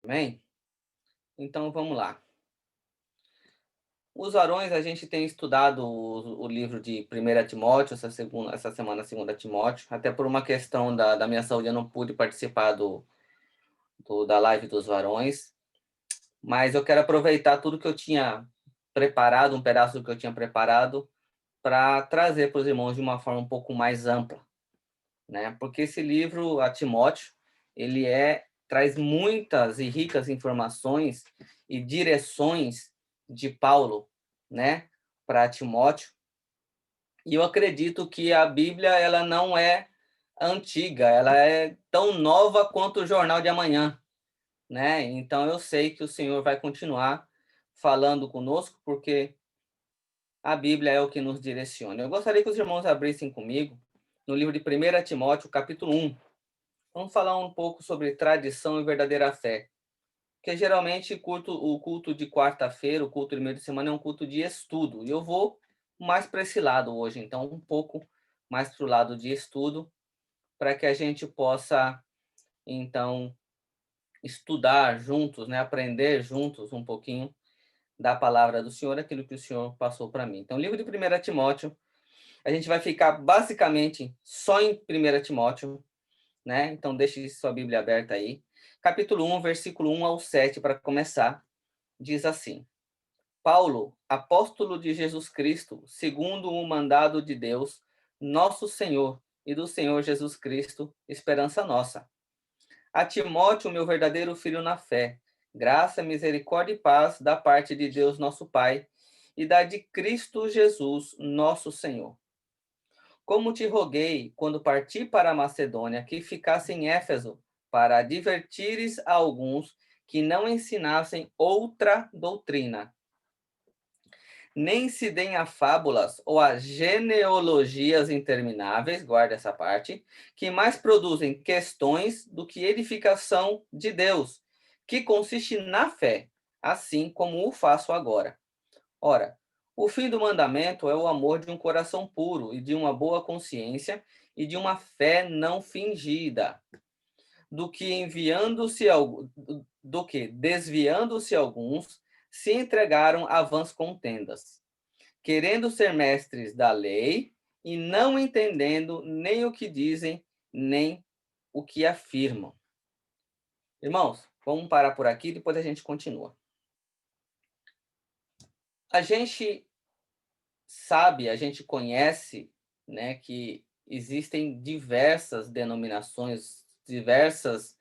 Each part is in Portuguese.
Amém? Então vamos lá. Os varões, a gente tem estudado o livro de 1 Timóteo, essa semana, 2 Timóteo, até por uma questão da minha saúde, eu não pude participar da live dos varões, mas eu quero aproveitar tudo que eu tinha preparado, um pedaço do que eu tinha preparado, para trazer para os irmãos de uma forma um pouco mais ampla, né? Porque esse livro, a Timóteo, ele traz muitas e ricas informações e direções de Paulo, né, para Timóteo. E eu acredito que a Bíblia, ela não é antiga, ela é tão nova quanto o Jornal de Amanhã, né? Então eu sei que o Senhor vai continuar falando conosco, porque a Bíblia é o que nos direciona. Eu gostaria que os irmãos abrissem comigo no livro de 1 Timóteo, capítulo 1. Vamos falar um pouco sobre tradição e verdadeira fé. Porque geralmente o culto de quarta-feira, o culto de meio de semana é um culto de estudo. E eu vou mais para esse lado hoje, então um pouco mais para o lado de estudo, para que a gente possa, então, estudar juntos, né? Aprender juntos um pouquinho da palavra do Senhor, aquilo que o Senhor passou para mim. Então, livro de 1 Timóteo, a gente vai ficar basicamente só em 1 Timóteo, né? Então, deixe sua Bíblia aberta aí. Capítulo 1, versículo 1 ao 7, para começar, diz assim: Paulo, apóstolo de Jesus Cristo, segundo o mandado de Deus, nosso Senhor, e do Senhor Jesus Cristo, esperança nossa. A Timóteo, meu verdadeiro filho na fé, graça, misericórdia e paz da parte de Deus, nosso Pai, e da de Cristo Jesus, nosso Senhor. Como te roguei, quando parti para a Macedônia, que ficasse em Éfeso, para advertires a alguns que não ensinassem outra doutrina, nem se deem a fábulas ou a genealogias intermináveis, guarda essa parte, que mais produzem questões do que edificação de Deus, que consiste na fé, assim como o faço agora. Ora, o fim do mandamento é o amor de um coração puro e de uma boa consciência e de uma fé não fingida, do que desviando-se alguns se entregaram a vãs contendas, querendo ser mestres da lei e não entendendo nem o que dizem, nem o que afirmam. Irmãos, vamos parar por aqui, depois a gente continua. A gente sabe, a gente conhece, né, que existem diversas denominações, diversas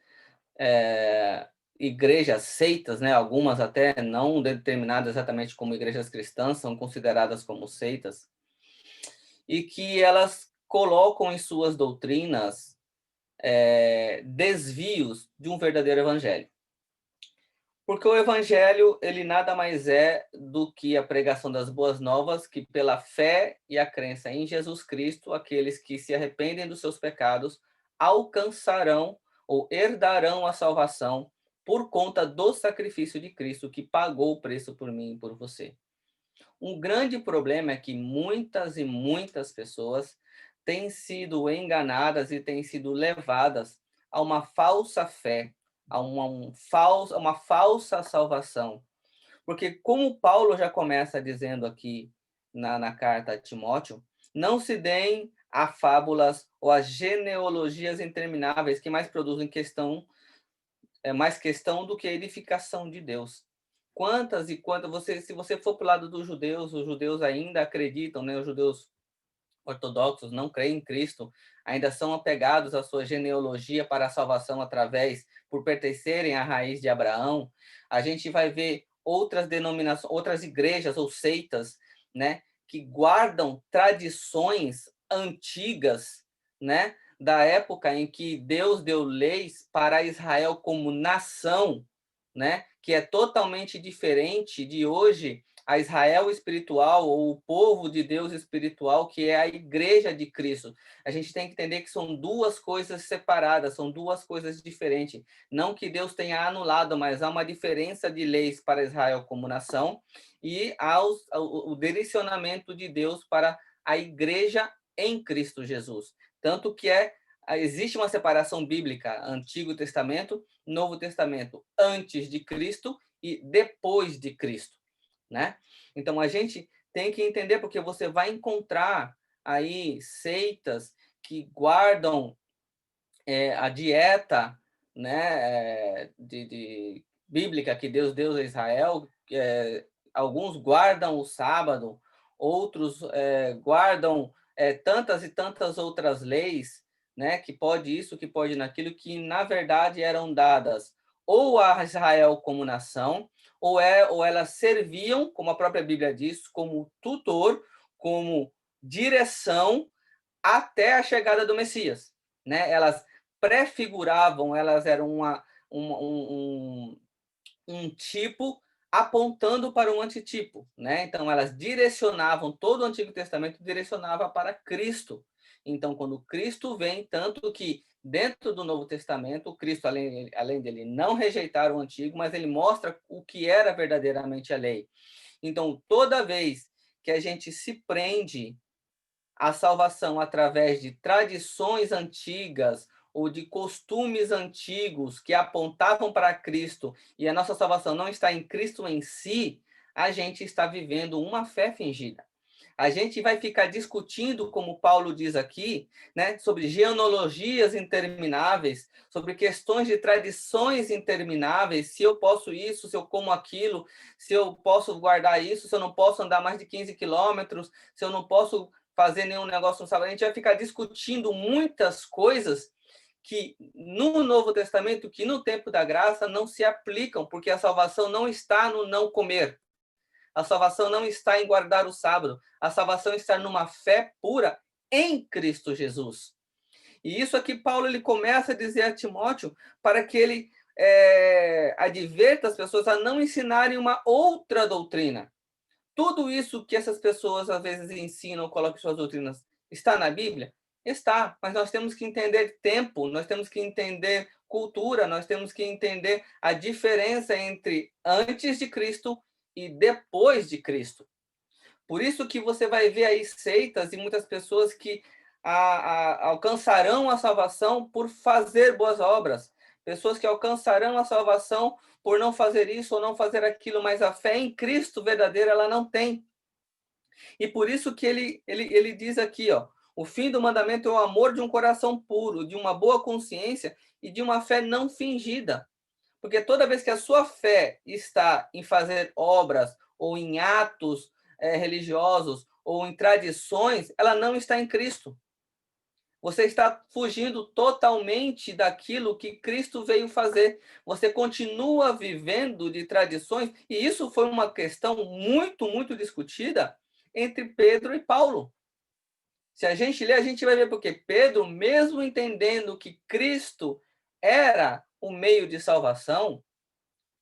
igrejas, seitas, né, algumas até não determinadas exatamente como igrejas cristãs, são consideradas como seitas, e que elas colocam em suas doutrinas desvios de um verdadeiro evangelho. Porque o evangelho, ele nada mais é do que a pregação das boas novas, que pela fé e a crença em Jesus Cristo, aqueles que se arrependem dos seus pecados alcançarão ou herdarão a salvação por conta do sacrifício de Cristo que pagou o preço por mim e por você. Um grande problema é que muitas e muitas pessoas têm sido enganadas e têm sido levadas a uma falsa fé, a uma falsa salvação. Porque, como Paulo já começa dizendo aqui na carta a Timóteo, não se deem a fábulas ou a genealogias intermináveis que mais produzem mais questão do que a edificação de Deus. Quantas e quantas se você for para o lado dos judeus, os judeus ainda acreditam, né? Os judeus ortodoxos não creem em Cristo, ainda são apegados à sua genealogia para a salvação por pertencerem à raiz de Abraão. A gente vai ver outras denominações, outras igrejas ou seitas, né, que guardam tradições antigas, né, da época em que Deus deu leis para Israel como nação, né, que é totalmente diferente de hoje a Israel espiritual, ou o povo de Deus espiritual, que é a igreja de Cristo. A gente tem que entender que são duas coisas separadas, são duas coisas diferentes. Não que Deus tenha anulado, mas há uma diferença de leis para Israel como nação e o direcionamento de Deus para a igreja em Cristo Jesus. Tanto que existe uma separação bíblica, Antigo Testamento, Novo Testamento, antes de Cristo e depois de Cristo, né? Então, a gente tem que entender, porque você vai encontrar aí seitas que guardam a dieta, né, bíblica que Deus deu a Israel. Alguns guardam o sábado, outros guardam tantas e tantas outras leis, né, que pode isso, que pode naquilo, que na verdade eram dadas ou a Israel como nação, ou elas serviam, como a própria Bíblia diz, como tutor, como direção até a chegada do Messias, né? Elas prefiguravam, elas eram um tipo apontando para um antitipo, né? Então elas direcionavam, todo o Antigo Testamento direcionava para Cristo. Então, quando Cristo vem, tanto que dentro do Novo Testamento, Cristo, além dele não rejeitar o Antigo, mas ele mostra o que era verdadeiramente a lei. Então, toda vez que a gente se prende à salvação através de tradições antigas ou de costumes antigos que apontavam para Cristo, e a nossa salvação não está em Cristo em si, a gente está vivendo uma fé fingida. A gente vai ficar discutindo, como Paulo diz aqui, né, sobre genealogias intermináveis, sobre questões de tradições intermináveis, se eu posso isso, se eu como aquilo, se eu posso guardar isso, se eu não posso andar mais de 15 quilômetros, se eu não posso fazer nenhum negócio no sábado. A gente vai ficar discutindo muitas coisas que no Novo Testamento, que no tempo da graça, não se aplicam, porque a salvação não está no não comer. A salvação não está em guardar o sábado. A salvação está numa fé pura em Cristo Jesus. E isso aqui Paulo ele começa a dizer a Timóteo para que ele adverta as pessoas a não ensinarem uma outra doutrina. Tudo isso que essas pessoas às vezes ensinam, colocam em suas doutrinas, está na Bíblia? Está, mas nós temos que entender tempo, nós temos que entender cultura, nós temos que entender a diferença entre antes de Cristo e depois de Cristo. Por isso que você vai ver aí seitas e muitas pessoas que alcançarão a salvação por fazer boas obras. Pessoas que alcançarão a salvação por não fazer isso ou não fazer aquilo, mas a fé em Cristo verdadeira ela não tem. E por isso que ele diz aqui, ó, o fim do mandamento é o amor de um coração puro, de uma boa consciência e de uma fé não fingida. Porque toda vez que a sua fé está em fazer obras ou em atos religiosos ou em tradições, ela não está em Cristo. Você está fugindo totalmente daquilo que Cristo veio fazer. Você continua vivendo de tradições, e isso foi uma questão muito, muito discutida entre Pedro e Paulo. Se a gente ler, a gente vai ver porque Pedro, mesmo entendendo que Cristo era o meio de salvação,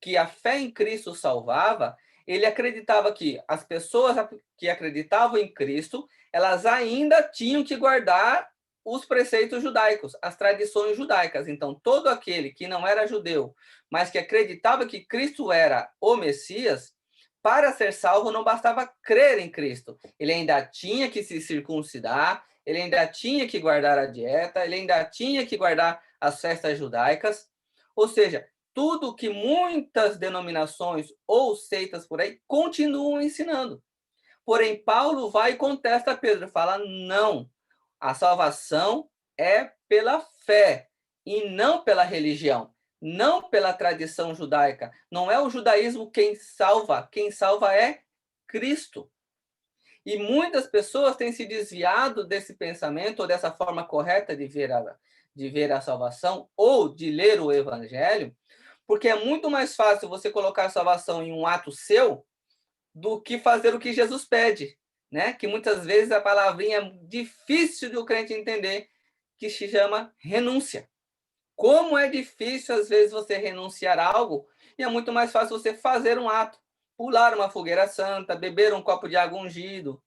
que a fé em Cristo salvava, ele acreditava que as pessoas que acreditavam em Cristo, elas ainda tinham que guardar os preceitos judaicos, as tradições judaicas. Então, todo aquele que não era judeu, mas que acreditava que Cristo era o Messias, para ser salvo não bastava crer em Cristo. Ele ainda tinha que se circuncidar, ele ainda tinha que guardar a dieta, ele ainda tinha que guardar as festas judaicas. Ou seja, tudo que muitas denominações ou seitas por aí continuam ensinando. Porém, Paulo vai e contesta Pedro, fala, não, a salvação é pela fé e não pela religião, não pela tradição judaica. Não é o judaísmo quem salva é Cristo. E muitas pessoas têm se desviado desse pensamento, ou dessa forma correta de ver a salvação, ou de ler o evangelho, porque é muito mais fácil você colocar a salvação em um ato seu do que fazer o que Jesus pede, né? Que muitas vezes a palavrinha é difícil de o crente entender, que se chama renúncia. Como é difícil, às vezes, você renunciar a algo, e é muito mais fácil você fazer um ato, pular uma fogueira santa, beber um copo de água ungido,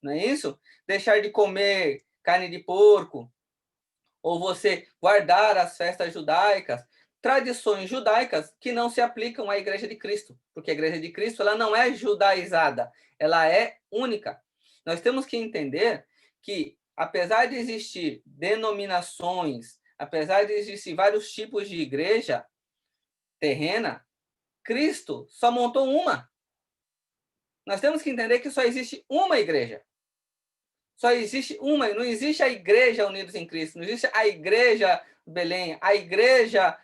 não é isso? Deixar de comer carne de porco, ou você guardar as festas judaicas, tradições judaicas que não se aplicam à Igreja de Cristo, porque a Igreja de Cristo ela não é judaizada, ela é única. Nós temos que entender que apesar de existir denominações, apesar de existir vários tipos de igreja terrena, Cristo só montou uma. Nós temos que entender que só existe uma igreja. Só existe uma, não existe a igreja Unidos em Cristo, não existe a igreja Belém, a igreja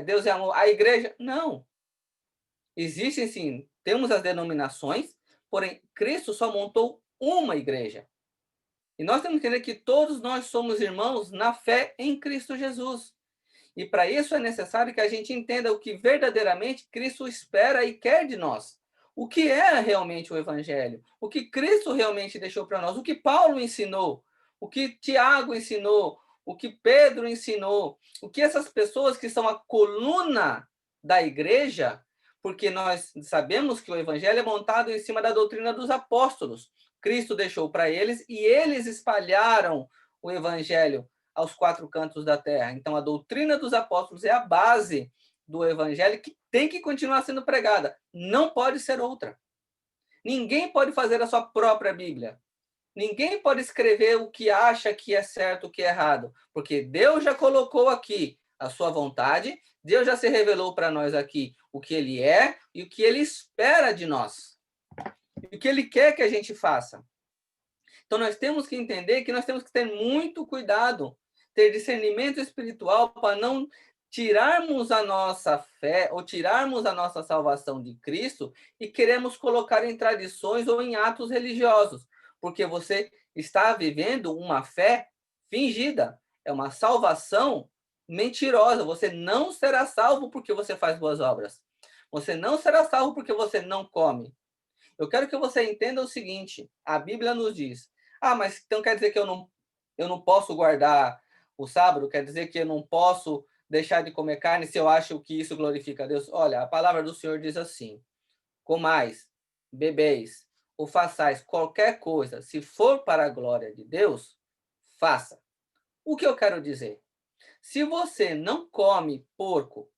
Deus é Amor, a igreja... Não. Existem, sim, temos as denominações, porém, Cristo só montou uma igreja. E nós temos que entender que todos nós somos irmãos na fé em Cristo Jesus. E para isso é necessário que a gente entenda o que verdadeiramente Cristo espera e quer de nós. O que é realmente o Evangelho? O que Cristo realmente deixou para nós? O que Paulo ensinou? O que Tiago ensinou? O que Pedro ensinou? O que essas pessoas que são a coluna da igreja, porque nós sabemos que o Evangelho é montado em cima da doutrina dos apóstolos. Cristo deixou para eles e eles espalharam o Evangelho aos quatro cantos da terra. Então, a doutrina dos apóstolos é a base do evangelho que tem que continuar sendo pregada. Não pode ser outra. Ninguém pode fazer a sua própria Bíblia. Ninguém pode escrever o que acha que é certo, o que é errado, porque Deus já colocou aqui a sua vontade, Deus já se revelou para nós aqui o que ele é e o que ele espera de nós. E o que ele quer que a gente faça. Então, nós temos que entender que nós temos que ter muito cuidado, ter discernimento espiritual para não tirarmos a nossa fé ou tirarmos a nossa salvação de Cristo e queremos colocar em tradições ou em atos religiosos, porque você está vivendo uma fé fingida, é uma salvação mentirosa. Você não será salvo porque você faz boas obras. Você não será salvo porque você não come. Eu quero que você entenda o seguinte, a Bíblia nos diz, mas então quer dizer que eu não posso guardar o sábado? Quer dizer que eu não posso deixar de comer carne se eu acho que isso glorifica a Deus? Olha, a palavra do Senhor diz assim, comais, bebeis ou façais qualquer coisa, se for para a glória de Deus, faça. O que eu quero dizer? Se você não come porco,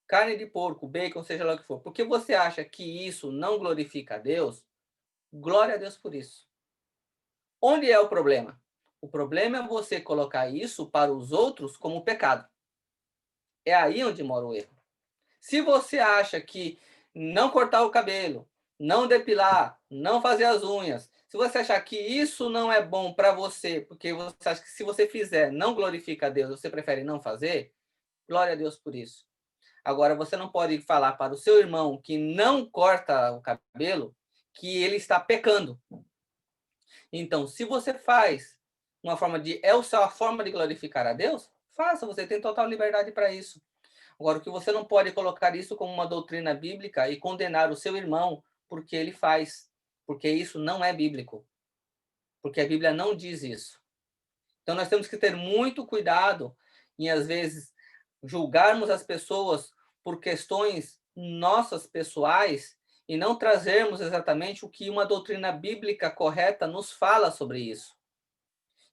carne de porco, bacon, seja lá o que for, porque você acha que isso não glorifica a Deus, glória a Deus por isso. Onde é o problema? O problema é você colocar isso para os outros como pecado. É aí onde mora o erro. Se você acha que não cortar o cabelo, não depilar, não fazer as unhas, se você achar que isso não é bom para você, porque você acha que se você fizer não glorifica a Deus, você prefere não fazer, glória a Deus por isso. Agora, você não pode falar para o seu irmão que não corta o cabelo que ele está pecando. Então, se você faz uma forma de... É a forma de glorificar a Deus? Faça, você tem total liberdade para isso. Agora, o que você não pode colocar isso como uma doutrina bíblica e condenar o seu irmão porque ele faz. Porque isso não é bíblico. Porque a Bíblia não diz isso. Então, nós temos que ter muito cuidado em, às vezes, julgarmos as pessoas por questões nossas pessoais e não trazermos exatamente o que uma doutrina bíblica correta nos fala sobre isso.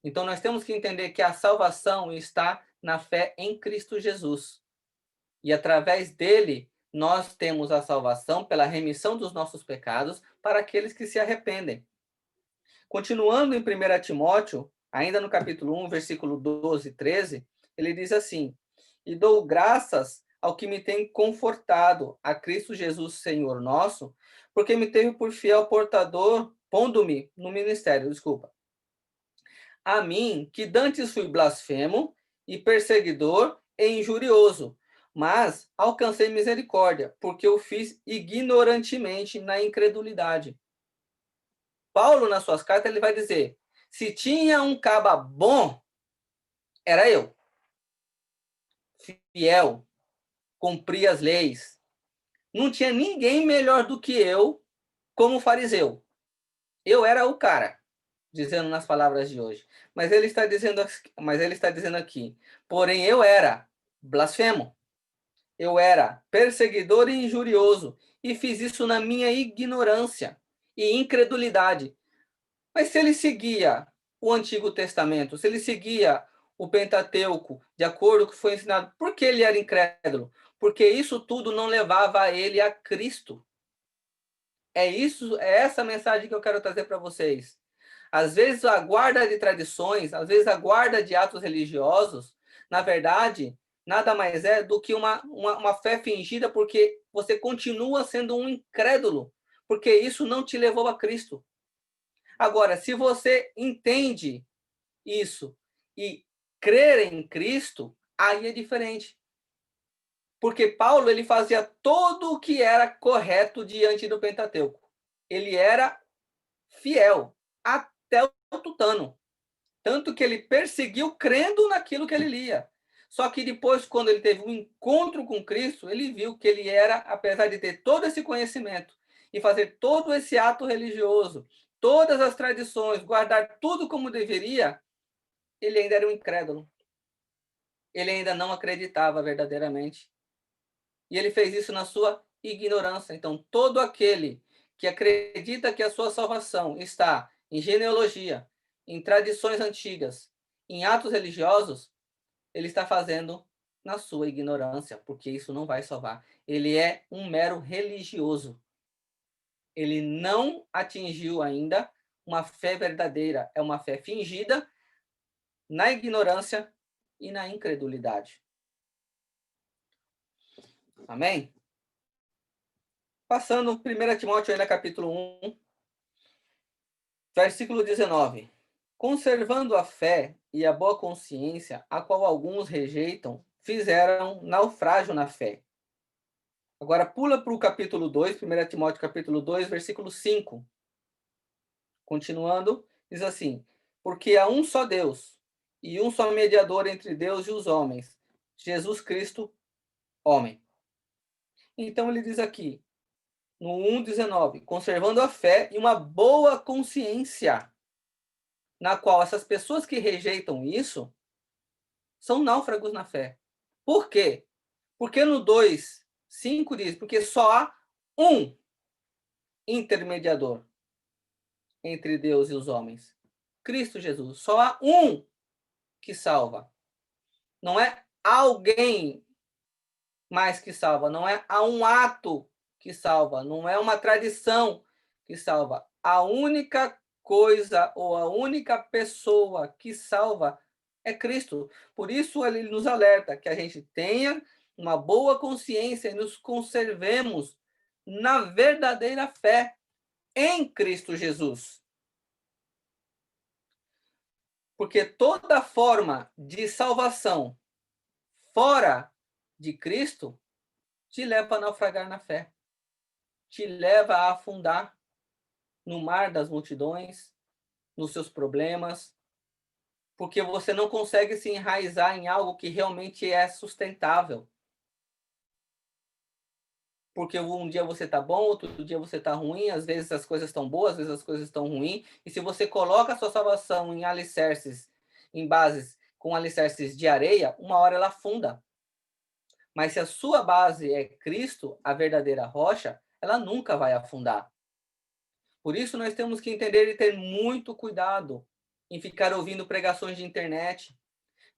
Então, nós temos que entender que a salvação está na fé em Cristo Jesus. E através dele, nós temos a salvação pela remissão dos nossos pecados para aqueles que se arrependem. Continuando em 1 Timóteo, ainda no capítulo 1, versículo 12 e 13, ele diz assim, e dou graças ao que me tem confortado, a Cristo Jesus, Senhor nosso, porque me teve por fiel portador, pondo-me no ministério, a mim, que dantes fui blasfemo e perseguidor e injurioso, mas alcancei misericórdia, porque eu fiz ignorantemente na incredulidade. Paulo, nas suas cartas, ele vai dizer, se tinha um caba bom, era eu. Fiel, cumpria as leis. Não tinha ninguém melhor do que eu como fariseu. Eu era o cara, dizendo nas palavras de hoje. Mas ele está dizendo aqui, porém eu era blasfemo. Eu era perseguidor e injurioso e fiz isso na minha ignorância e incredulidade. Mas se ele seguia o Antigo Testamento, se ele seguia o Pentateuco, de acordo com o que foi ensinado, por que ele era incrédulo? Porque isso tudo não levava ele a Cristo. É essa a mensagem que eu quero trazer para vocês. Às vezes a guarda de tradições, às vezes a guarda de atos religiosos, na verdade, nada mais é do que uma fé fingida, porque você continua sendo um incrédulo, porque isso não te levou a Cristo. Agora, se você entende isso e crer em Cristo, aí é diferente. Porque Paulo, ele fazia tudo o que era correto diante do Pentateuco. Ele era fiel até o tutano. Tanto que ele perseguiu crendo naquilo que ele lia. Só que depois, quando ele teve um encontro com Cristo, ele viu que ele era, apesar de ter todo esse conhecimento e fazer todo esse ato religioso, todas as tradições, guardar tudo como deveria, ele ainda era um incrédulo. Ele ainda não acreditava verdadeiramente. E ele fez isso na sua ignorância. Então, todo aquele que acredita que a sua salvação está em genealogia, em tradições antigas, em atos religiosos, ele está fazendo na sua ignorância, porque isso não vai salvar. Ele é um mero religioso. Ele não atingiu ainda uma fé verdadeira. É uma fé fingida na ignorância e na incredulidade. Amém? Passando 1 Timóteo, ainda capítulo 1, versículo 19. Conservando a fé e a boa consciência, a qual alguns rejeitam, fizeram naufrágio na fé. Agora pula para o capítulo 2, 1 Timóteo capítulo 2, versículo 5. Continuando, diz assim: porque há um só Deus, e um só mediador entre Deus e os homens, Jesus Cristo, homem. Então ele diz aqui, no 1,19, conservando a fé e uma boa consciência, na qual essas pessoas que rejeitam isso são náufragos na fé. Por quê? Porque no 2,5 diz, porque só há um intermediador entre Deus e os homens, Cristo Jesus. Só há um que salva. Não é alguém mais que salva, não é há um ato que salva, não é uma tradição que salva. A única coisa ou a única pessoa que salva é Cristo. Por isso ele nos alerta que a gente tenha uma boa consciência e nos conservemos na verdadeira fé em Cristo Jesus. Porque toda forma de salvação fora de Cristo te leva a naufragar na fé, te leva a afundar no mar das multidões, nos seus problemas, porque você não consegue se enraizar em algo que realmente é sustentável. Porque um dia você está bom, outro dia você está ruim, às vezes as coisas estão boas, às vezes as coisas estão ruins, e se você coloca a sua salvação em alicerces, em bases com alicerces de areia, uma hora ela afunda. Mas se a sua base é Cristo, a verdadeira rocha, ela nunca vai afundar. Por isso nós temos que entender e ter muito cuidado em ficar ouvindo pregações de internet,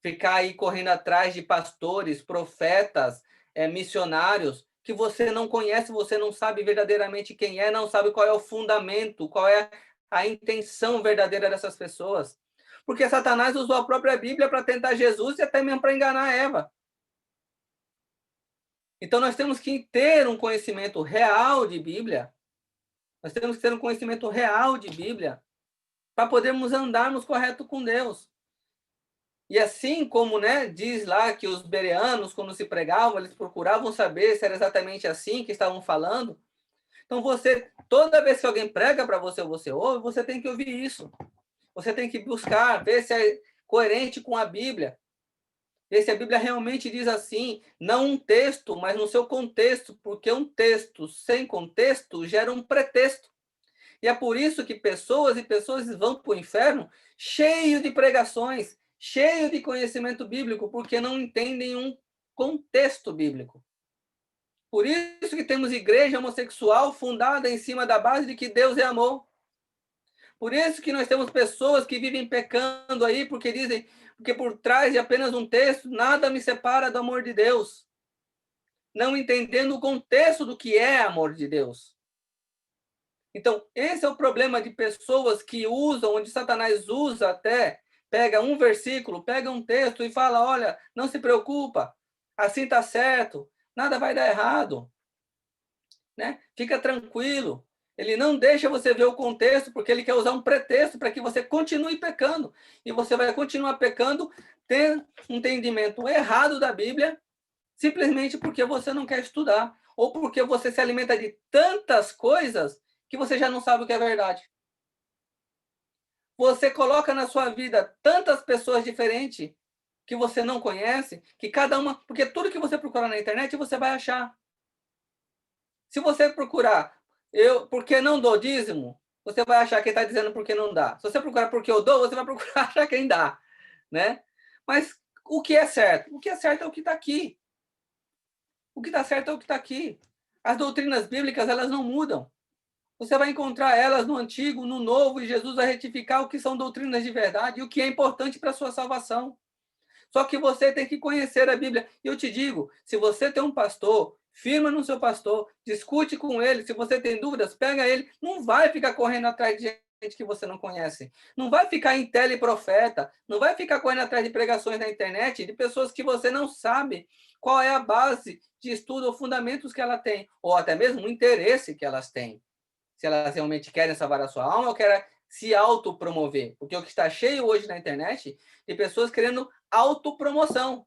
ficar aí correndo atrás de pastores, profetas, missionários, que você não conhece, você não sabe verdadeiramente quem é, não sabe qual é o fundamento, qual é a intenção verdadeira dessas pessoas. Porque Satanás usou a própria Bíblia para tentar Jesus e até mesmo para enganar Eva. Então nós temos que ter um conhecimento real de Bíblia. Nós temos que ter um conhecimento real de Bíblia para podermos andarmos correto com Deus. E assim como, né, diz lá que os bereanos, quando se pregavam, eles procuravam saber se era exatamente assim que estavam falando. Então você, toda vez que alguém prega para você ou você ouve, você tem que ouvir isso. Você tem que buscar, ver se é coerente com a Bíblia. Ver se a Bíblia realmente diz assim, não um texto, mas no seu contexto, porque um texto sem contexto gera um pretexto. E é por isso que pessoas e pessoas vão para o inferno cheio de pregações, cheio de conhecimento bíblico, porque não entendem um contexto bíblico. Por isso que temos igreja homossexual fundada em cima da base de que Deus é amor. Por isso que nós temos pessoas que vivem pecando aí, porque dizem, porque por trás de apenas um texto, nada me separa do amor de Deus. Não entendendo o contexto do que é amor de Deus. Então, esse é o problema de pessoas que usam, onde Satanás usa até, pega um versículo, pega um texto e fala, olha, não se preocupa, assim está certo, nada vai dar errado, né? Fica tranquilo. Ele não deixa você ver o contexto, porque ele quer usar um pretexto para que você continue pecando. E você vai continuar pecando, ter um entendimento errado da Bíblia, simplesmente porque você não quer estudar, ou porque você se alimenta de tantas coisas que você já não sabe o que é verdade. Você coloca na sua vida tantas pessoas diferentes que você não conhece, que cada uma, porque tudo que você procurar na internet você vai achar. Se você procurar por que não dou dízimo, você vai achar que está dizendo por que não dá. Se você procurar por que eu dou, você vai procurar achar quem dá, né? Mas o que é certo? O que é certo é o que está aqui. O que está certo é o que está aqui. As doutrinas bíblicas, elas não mudam. Você vai encontrar elas no Antigo, no Novo, e Jesus vai retificar o que são doutrinas de verdade e o que é importante para a sua salvação. Só que você tem que conhecer a Bíblia. E eu te digo, se você tem um pastor, firma no seu pastor, discute com ele. Se você tem dúvidas, pega ele. Não vai ficar correndo atrás de gente que você não conhece. Não vai ficar em teleprofeta. Não vai ficar correndo atrás de pregações na internet de pessoas que você não sabe qual é a base de estudo ou fundamentos que ela tem, ou até mesmo o interesse que elas têm. Se elas realmente querem salvar a sua alma ou querem se autopromover. Porque o que está cheio hoje na internet de pessoas querendo autopromoção.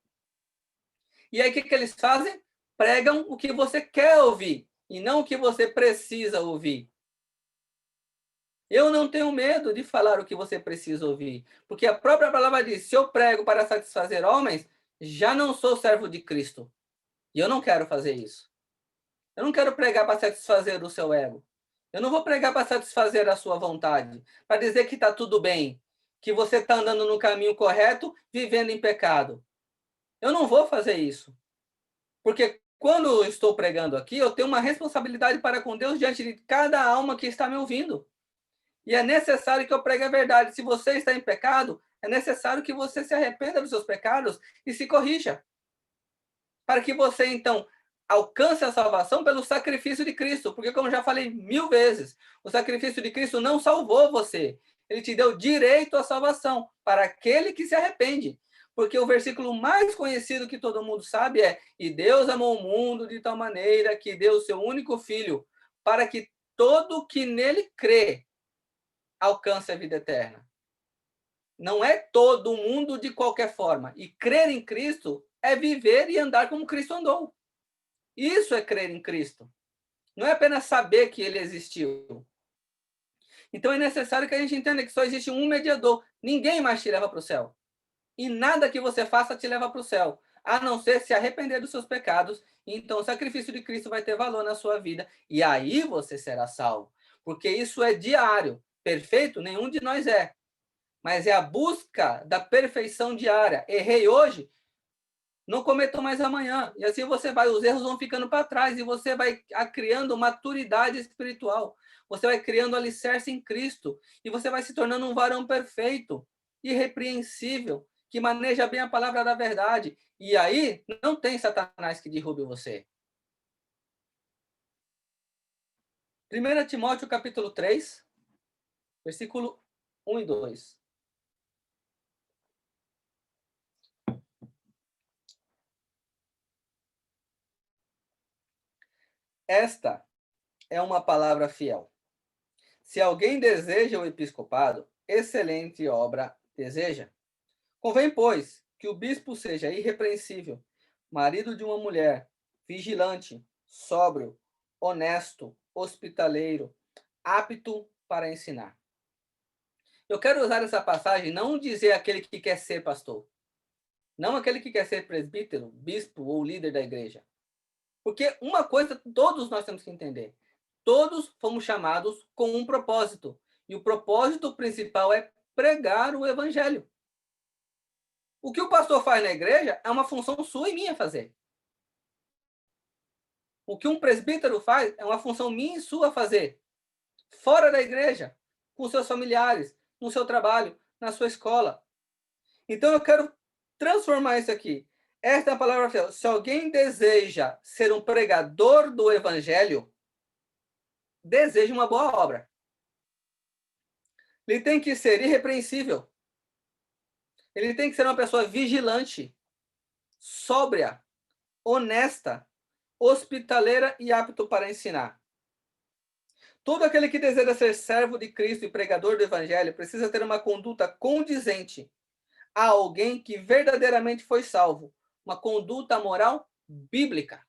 E aí o que eles fazem? Pregam o que você quer ouvir e não o que você precisa ouvir. Eu não tenho medo de falar o que você precisa ouvir, porque a própria palavra diz: se eu prego para satisfazer homens, já não sou servo de Cristo. E eu não quero fazer isso. Eu não quero pregar para satisfazer o seu ego. Eu não vou pregar para satisfazer a sua vontade, para dizer que está tudo bem, que você está andando no caminho correto, vivendo em pecado. Eu não vou fazer isso. Porque quando eu estou pregando aqui, eu tenho uma responsabilidade para com Deus diante de cada alma que está me ouvindo. E é necessário que eu pregue a verdade. Se você está em pecado, é necessário que você se arrependa dos seus pecados e se corrija. Para que você, então, alcance a salvação pelo sacrifício de Cristo. Porque, como já falei 1000 vezes, o sacrifício de Cristo não salvou você. Ele te deu direito à salvação para aquele que se arrepende. Porque o versículo mais conhecido que todo mundo sabe é: e Deus amou o mundo de tal maneira que deu o seu único filho, para que todo que nele crê alcance a vida eterna. Não é todo mundo de qualquer forma. E crer em Cristo é viver e andar como Cristo andou. Isso é crer em Cristo. Não é apenas saber que ele existiu. Então é necessário que a gente entenda que só existe um mediador. Ninguém mais te leva para o céu. E nada que você faça te leva para o céu, a não ser se arrepender dos seus pecados. Então o sacrifício de Cristo vai ter valor na sua vida. E aí você será salvo. Porque isso é diário. Perfeito? Nenhum de nós é. Mas é a busca da perfeição diária. Errei hoje, não cometam mais amanhã. E assim você vai, os erros vão ficando para trás e você vai criando maturidade espiritual. Você vai criando alicerce em Cristo e você vai se tornando um varão perfeito, irrepreensível, que maneja bem a palavra da verdade. E aí não tem Satanás que derrube você. 1 Timóteo capítulo 3, versículo 1 e 2. Esta é uma palavra fiel. Se alguém deseja o episcopado, excelente obra deseja. Convém, pois, que o bispo seja irrepreensível, marido de uma mulher, vigilante, sóbrio, honesto, hospitaleiro, apto para ensinar. Eu quero usar essa passagem não dizer aquele que quer ser pastor, não aquele que quer ser presbítero, bispo ou líder da igreja. Porque uma coisa todos nós temos que entender. Todos fomos chamados com um propósito. E o propósito principal é pregar o evangelho. O que o pastor faz na igreja é uma função sua e minha fazer. O que um presbítero faz é uma função minha e sua fazer. Fora da igreja, com seus familiares, no seu trabalho, na sua escola. Então eu quero transformar isso aqui. Esta é a palavra fiel. Se alguém deseja ser um pregador do evangelho, deseja uma boa obra. Ele tem que ser irrepreensível. Ele tem que ser uma pessoa vigilante, sóbria, honesta, hospitaleira e apto para ensinar. Todo aquele que deseja ser servo de Cristo e pregador do Evangelho precisa ter uma conduta condizente a alguém que verdadeiramente foi salvo. Uma conduta moral bíblica.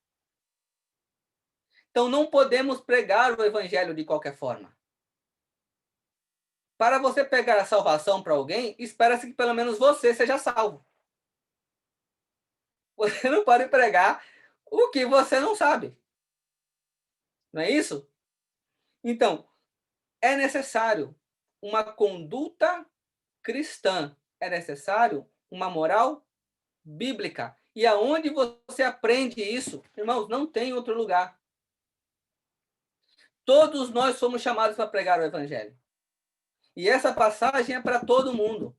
Então, não podemos pregar o Evangelho de qualquer forma. Para você pegar a salvação para alguém, espera-se que pelo menos você seja salvo. Você não pode pregar o que você não sabe. Não é isso? Então, é necessário uma conduta cristã. É necessário uma moral bíblica. E aonde você aprende isso, irmãos, não tem outro lugar. Todos nós somos chamados para pregar o Evangelho. E essa passagem é para todo mundo.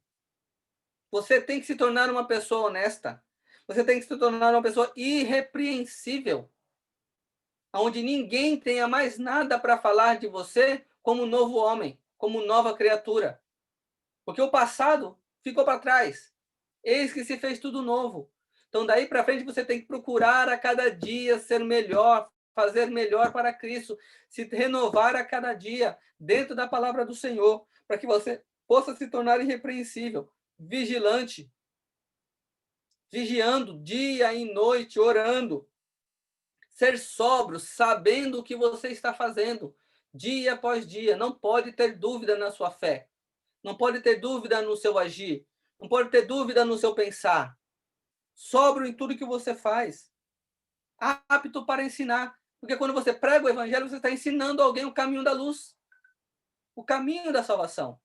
Você tem que se tornar uma pessoa honesta. Você tem que se tornar uma pessoa irrepreensível. Onde ninguém tenha mais nada para falar de você como novo homem, como nova criatura. Porque o passado ficou para trás. Eis que se fez tudo novo. Então, daí para frente, você tem que procurar a cada dia ser melhor, fazer melhor para Cristo, se renovar a cada dia dentro da palavra do Senhor, para que você possa se tornar irrepreensível, vigilante, vigiando dia e noite, orando, ser sóbrio, sabendo o que você está fazendo, dia após dia. Não pode ter dúvida na sua fé, não pode ter dúvida no seu agir, não pode ter dúvida no seu pensar. Sóbrio em tudo que você faz, apto para ensinar. Porque quando você prega o evangelho, você está ensinando alguém o caminho da luz, o caminho da salvação.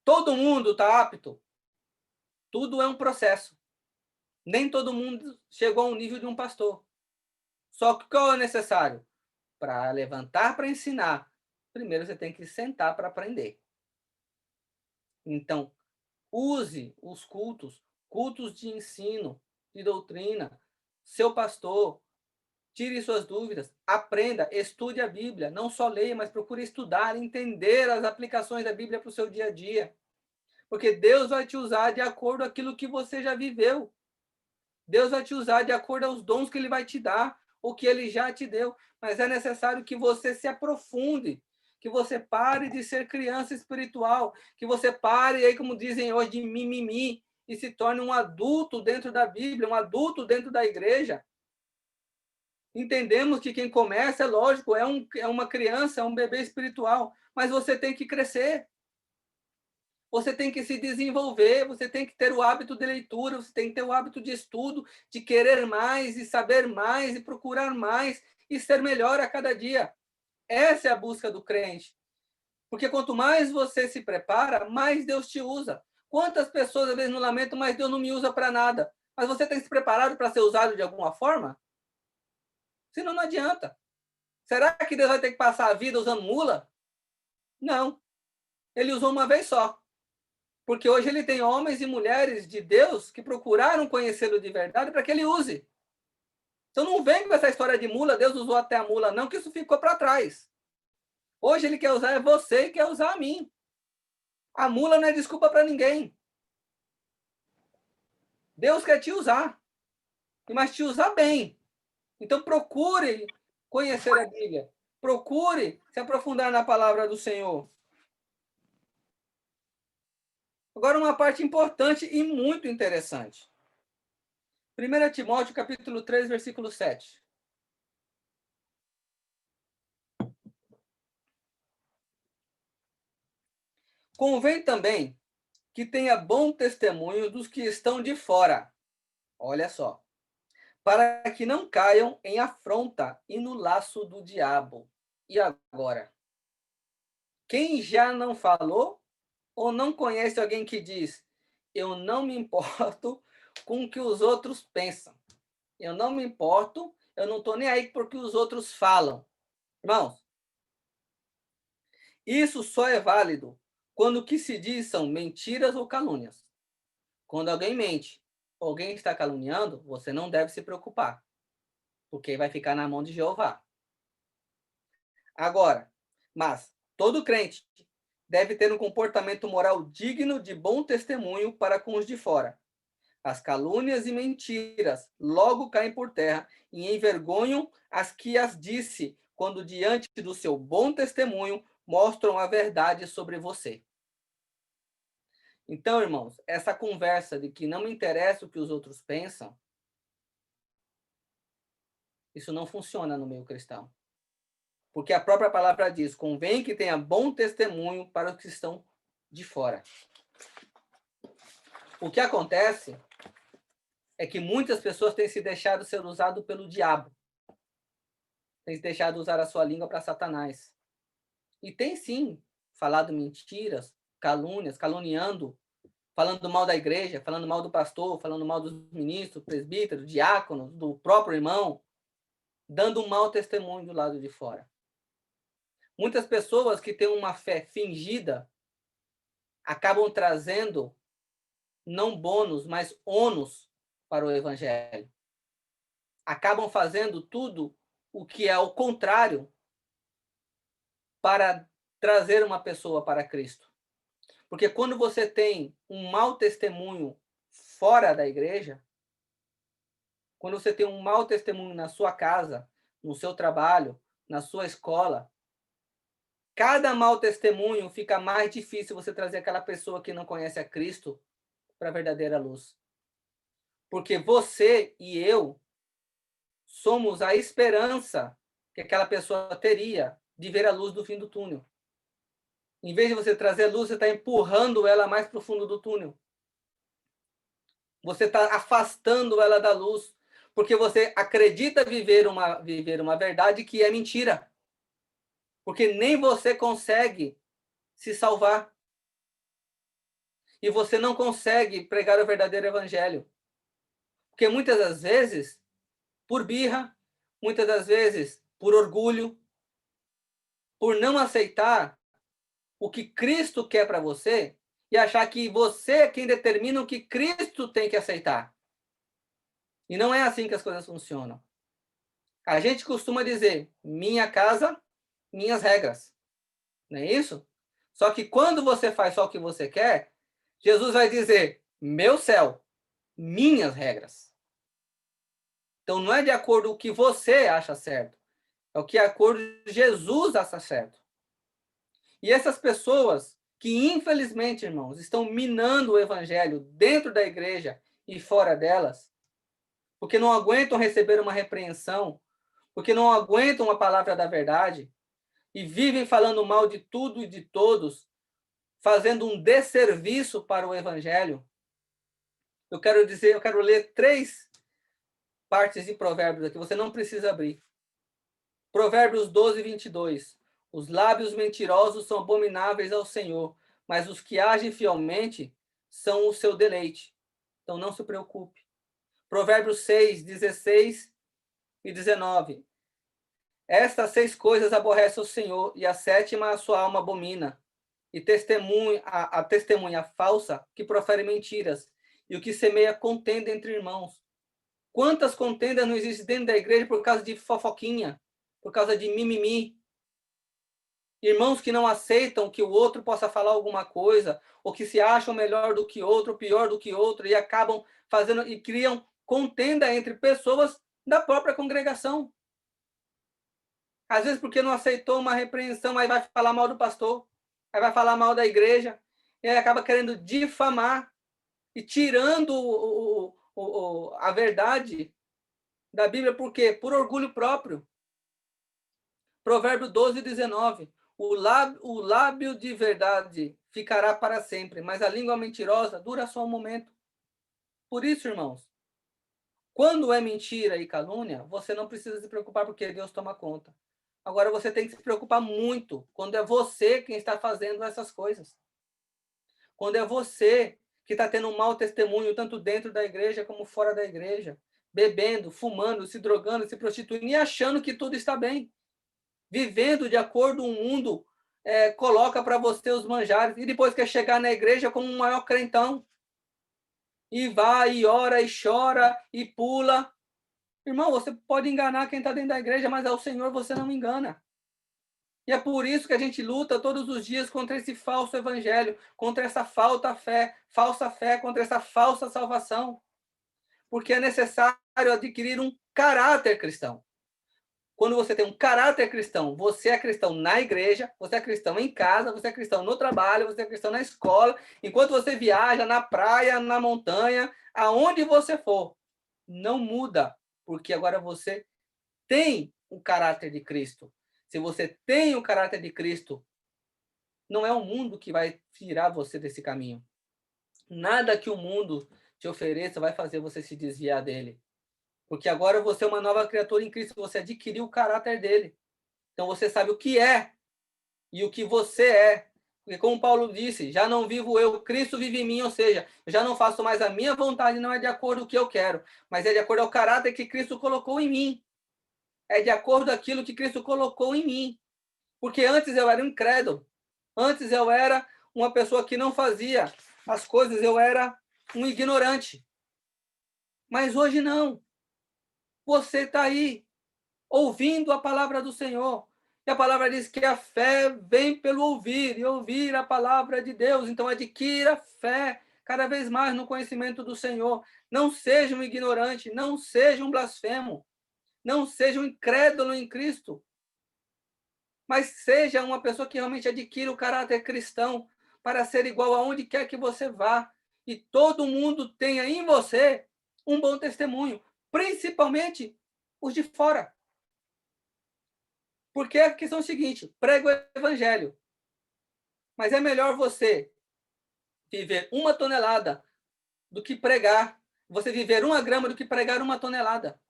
Todo mundo está apto. Tudo é um processo. Nem todo mundo chegou ao nível de um pastor. Só que qual é necessário? Para levantar para ensinar, primeiro você tem que sentar para aprender. Então, use os cultos, cultos de ensino, de doutrina, seu pastor, tire suas dúvidas, aprenda, estude a Bíblia, não só leia, mas procure estudar, entender as aplicações da Bíblia para o seu dia a dia. Porque Deus vai te usar de acordo com aquilo que você já viveu. Deus vai te usar de acordo aos dons que Ele vai te dar, o que Ele já te deu. Mas é necessário que você se aprofunde, que você pare de ser criança espiritual, que você pare, aí, como dizem hoje, de mimimi, e se torne um adulto dentro da Bíblia, um adulto dentro da igreja. Entendemos que quem começa, é lógico, é uma criança, é um bebê espiritual, mas você tem que crescer. Você tem que se desenvolver, você tem que ter o hábito de leitura, você tem que ter o hábito de estudo, de querer mais e saber mais e procurar mais e ser melhor a cada dia. Essa é a busca do crente. Porque quanto mais você se prepara, mais Deus te usa. Quantas pessoas às vezes não lamentam, mas Deus não me usa para nada. Mas você tem se preparado para ser usado de alguma forma? Senão não adianta. Será que Deus vai ter que passar a vida usando mula? Não. Ele usou uma vez só. Porque hoje ele tem homens e mulheres de Deus que procuraram conhecê-lo de verdade para que ele use. Então não vem com essa história de mula, Deus usou até a mula, não, que isso ficou para trás. Hoje ele quer usar é você e quer usar a mim. A mula não é desculpa para ninguém. Deus quer te usar, mas te usar bem. Então procure conhecer a Bíblia. Procure se aprofundar na palavra do Senhor. Agora, uma parte importante e muito interessante. 1 Timóteo, capítulo 3, versículo 7. Convém também que tenha bom testemunho dos que estão de fora. Olha só. Para que não caiam em afronta e no laço do diabo. E agora? Quem já não falou ou não conhece alguém que diz: eu não me importo com o que os outros pensam. Eu não me importo, eu não estou nem aí porque os outros falam. Irmãos, isso só é válido quando o que se diz são mentiras ou calúnias. Quando alguém mente, alguém está caluniando, você não deve se preocupar, porque vai ficar na mão de Jeová. Agora, mas todo crente deve ter um comportamento moral digno de bom testemunho para com os de fora. As calúnias e mentiras logo caem por terra e envergonham as que as disse, quando diante do seu bom testemunho mostram a verdade sobre você. Então, irmãos, essa conversa de que não me interessa o que os outros pensam, isso não funciona no meio cristão. Porque a própria palavra diz: convém que tenha bom testemunho para os que estão de fora. O que acontece é que muitas pessoas têm se deixado ser usado pelo diabo. Têm se deixado usar a sua língua para Satanás. E tem sim falado mentiras, calúnias, caluniando, falando mal da igreja, falando mal do pastor, falando mal dos ministros, presbíteros, diáconos, do próprio irmão, dando um mau testemunho do lado de fora. Muitas pessoas que têm uma fé fingida acabam trazendo não bônus, mas ônus para o evangelho. Acabam fazendo tudo o que é o contrário para trazer uma pessoa para Cristo. Porque quando você tem um mau testemunho fora da igreja, quando você tem um mau testemunho na sua casa, no seu trabalho, na sua escola, cada mau testemunho fica mais difícil você trazer aquela pessoa que não conhece a Cristo para a verdadeira luz. Porque você e eu somos a esperança que aquela pessoa teria de ver a luz do fim do túnel. Em vez de você trazer luz, você está empurrando ela mais para o fundo do túnel. Você está afastando ela da luz, porque você acredita viver uma verdade que é mentira. Porque nem você consegue se salvar. E você não consegue pregar o verdadeiro evangelho. Porque muitas das vezes, por birra, muitas das vezes por orgulho, por não aceitar o que Cristo quer para você e achar que você é quem determina o que Cristo tem que aceitar. E não é assim que as coisas funcionam. A gente costuma dizer: minha casa, minhas regras. Não é isso? Só que quando você faz só o que você quer, Jesus vai dizer: meu céu, minhas regras. Então não é de acordo com o que você acha certo, é o que de acordo com Jesus acha certo. E essas pessoas que, infelizmente, irmãos, estão minando o evangelho dentro da igreja e fora delas, porque não aguentam receber uma repreensão, porque não aguentam a palavra da verdade, e vivem falando mal de tudo e de todos, fazendo um desserviço para o evangelho. Eu quero ler 3 partes de Provérbios aqui, você não precisa abrir. Provérbios 12, 22. Os lábios mentirosos são abomináveis ao Senhor, mas os que agem fielmente são o seu deleite. Então não se preocupe. Provérbios 6, 16 e 19. Estas 6 coisas aborrece o Senhor, e a 7ª a sua alma abomina. E a testemunha falsa que profere mentiras, e o que semeia contenda entre irmãos. Quantas contendas não existem dentro da igreja por causa de fofoquinha, por causa de mimimi? Irmãos que não aceitam que o outro possa falar alguma coisa, ou que se acham melhor do que outro, pior do que outro, e acabam fazendo e criam contenda entre pessoas da própria congregação. Às vezes porque não aceitou uma repreensão, aí vai falar mal do pastor, aí vai falar mal da igreja, e aí acaba querendo difamar e tirando a verdade da Bíblia, por quê? Por orgulho próprio. Provérbio 12, 19. O lábio de verdade ficará para sempre, mas a língua mentirosa dura só um momento. Por isso, irmãos, quando é mentira e calúnia, você não precisa se preocupar porque Deus toma conta. Agora você tem que se preocupar muito quando é você quem está fazendo essas coisas. Quando é você que está tendo um mau testemunho, tanto dentro da igreja como fora da igreja, bebendo, fumando, se drogando, se prostituindo e achando que tudo está bem. Vivendo de acordo com o mundo coloca para você os manjares, e depois quer chegar na igreja como um maior crentão. E vai, e ora, e chora, e pula. Irmão, você pode enganar quem está dentro da igreja, mas ao Senhor você não engana. E é por isso que a gente luta todos os dias contra esse falso evangelho, contra essa falsa fé, contra essa falsa salvação. Porque é necessário adquirir um caráter cristão. Quando você tem um caráter cristão, você é cristão na igreja, você é cristão em casa, você é cristão no trabalho, você é cristão na escola, enquanto você viaja na praia, na montanha, aonde você for. Não muda, porque agora você tem o caráter de Cristo. Se você tem o caráter de Cristo, não é o mundo que vai tirar você desse caminho. Nada que o mundo te ofereça vai fazer você se desviar dele. Porque agora você é uma nova criatura em Cristo, você adquiriu o caráter dele. Então você sabe o que é e o que você é. Porque como Paulo disse, já não vivo eu, Cristo vive em mim, ou seja, eu já não faço mais a minha vontade, não é de acordo com o que eu quero, mas é de acordo ao caráter que Cristo colocou em mim. É de acordo com aquilo que Cristo colocou em mim. Porque antes eu era um incrédulo. Antes eu era uma pessoa que não fazia as coisas, eu era um ignorante. Mas hoje não. Você está aí, ouvindo a palavra do Senhor. E a palavra diz que a fé vem pelo ouvir, e ouvir a palavra de Deus. Então adquira fé cada vez mais no conhecimento do Senhor. Não seja um ignorante, não seja um blasfemo, não seja um incrédulo em Cristo, mas seja uma pessoa que realmente adquira o caráter cristão para ser igual aonde quer que você vá. E todo mundo tenha em você um bom testemunho, principalmente os de fora. Porque a questão é a seguinte, prega o evangelho, mas é melhor você viver 1 tonelada do que pregar, você viver 1 grama do que pregar 1 tonelada.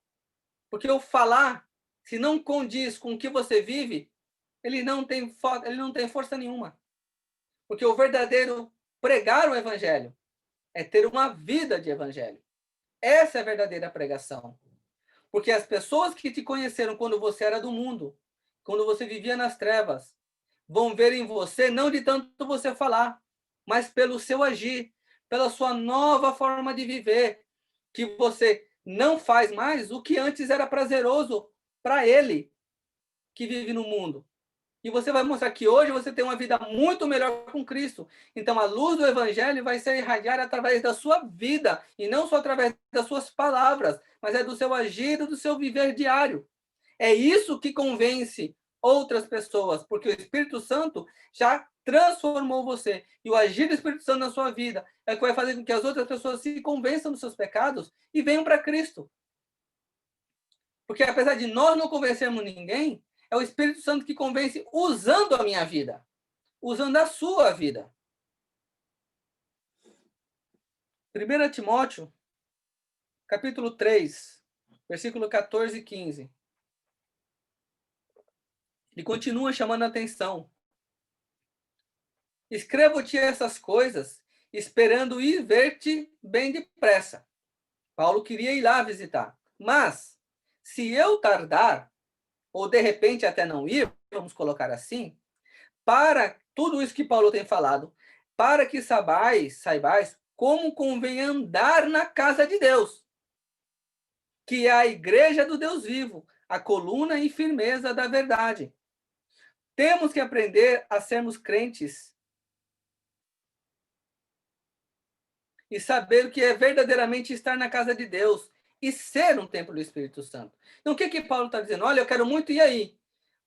Porque o falar, se não condiz com o que você vive, ele não tem força nenhuma. Porque o verdadeiro pregar o evangelho é ter uma vida de evangelho. Essa é a verdadeira pregação. Porque as pessoas que te conheceram quando você era do mundo, quando você vivia nas trevas, vão ver em você não de tanto você falar, mas pelo seu agir, pela sua nova forma de viver, que você não faz mais o que antes era prazeroso para ele que vive no mundo. E você vai mostrar que hoje você tem uma vida muito melhor com Cristo. Então a luz do evangelho vai ser irradiada através da sua vida, e não só através das suas palavras, mas é do seu agir e do seu viver diário. É isso que convence outras pessoas, porque o Espírito Santo já transformou você. E o agir do Espírito Santo na sua vida é o que vai fazer com que as outras pessoas se convençam dos seus pecados e venham para Cristo. Porque apesar de nós não convencermos ninguém, é o Espírito Santo que convence usando a minha vida, usando a sua vida. 1 Timóteo, capítulo 3, versículo 14 e 15. Ele continua chamando a atenção. Escrevo-te essas coisas, esperando ir ver-te bem depressa. Paulo queria ir lá visitar. Mas, se eu tardar, ou de repente até não ir, vamos colocar assim, para tudo isso que Paulo tem falado, para que saibais como convém andar na casa de Deus, que é a igreja do Deus vivo, a coluna e firmeza da verdade. Temos que aprender a sermos crentes e saber o que é verdadeiramente estar na casa de Deus e ser um templo do Espírito Santo. Então, o que Paulo está dizendo? Olha, eu quero muito ir aí,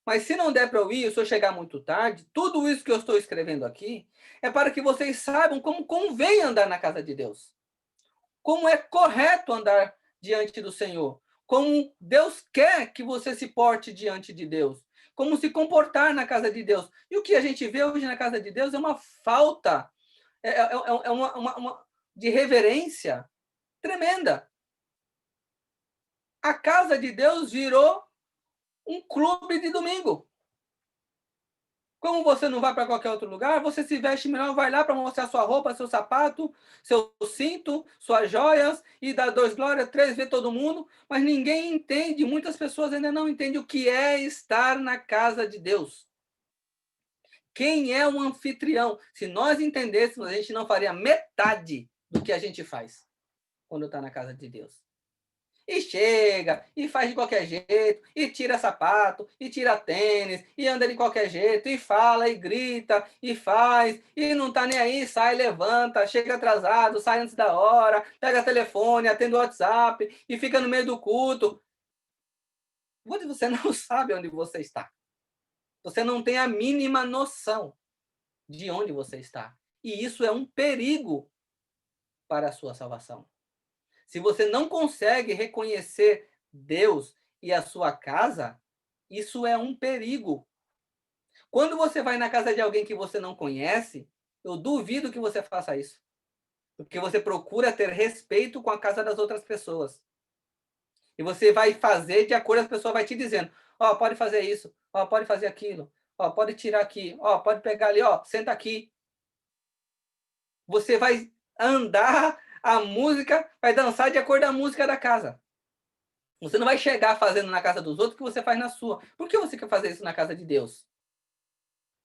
mas se não der para eu ir, se eu chegar muito tarde, tudo isso que eu estou escrevendo aqui é para que vocês saibam como convém andar na casa de Deus. Como é correto andar diante do Senhor. Como Deus quer que você se porte diante de Deus. Como se comportar na casa de Deus. E o que a gente vê hoje na casa de Deus é uma falta, é uma de reverência tremenda. A casa de Deus virou um clube de domingo. Como você não vai para qualquer outro lugar, você se veste melhor, vai lá para mostrar sua roupa, seu sapato, seu cinto, suas joias, e dá 2 glórias, 3, vê todo mundo, mas ninguém entende, muitas pessoas ainda não entendem o que é estar na casa de Deus. Quem é um anfitrião? Se nós entendêssemos, a gente não faria metade do que a gente faz quando está na casa de Deus. E chega, e faz de qualquer jeito, e tira sapato, e tira tênis, e anda de qualquer jeito, e fala, e grita, e faz, e não tá nem aí, sai, levanta, chega atrasado, sai antes da hora, pega telefone, atende o WhatsApp, e fica no meio do culto. Você não sabe onde você está. Você não tem a mínima noção de onde você está. E isso é um perigo para a sua salvação. Se você não consegue reconhecer Deus e a sua casa, isso é um perigo. Quando você vai na casa de alguém que você não conhece, eu duvido que você faça isso. Porque você procura ter respeito com a casa das outras pessoas. E você vai fazer de acordo com a pessoa vai te dizendo, ó, oh, pode fazer isso, ó, oh, pode fazer aquilo, ó, oh, pode tirar aqui, ó, pode pegar ali, ó, senta aqui. Você vai andar a música, vai dançar de acordo com a música da casa. Você não vai chegar fazendo na casa dos outros o que você faz na sua. Por que você quer fazer isso na casa de Deus?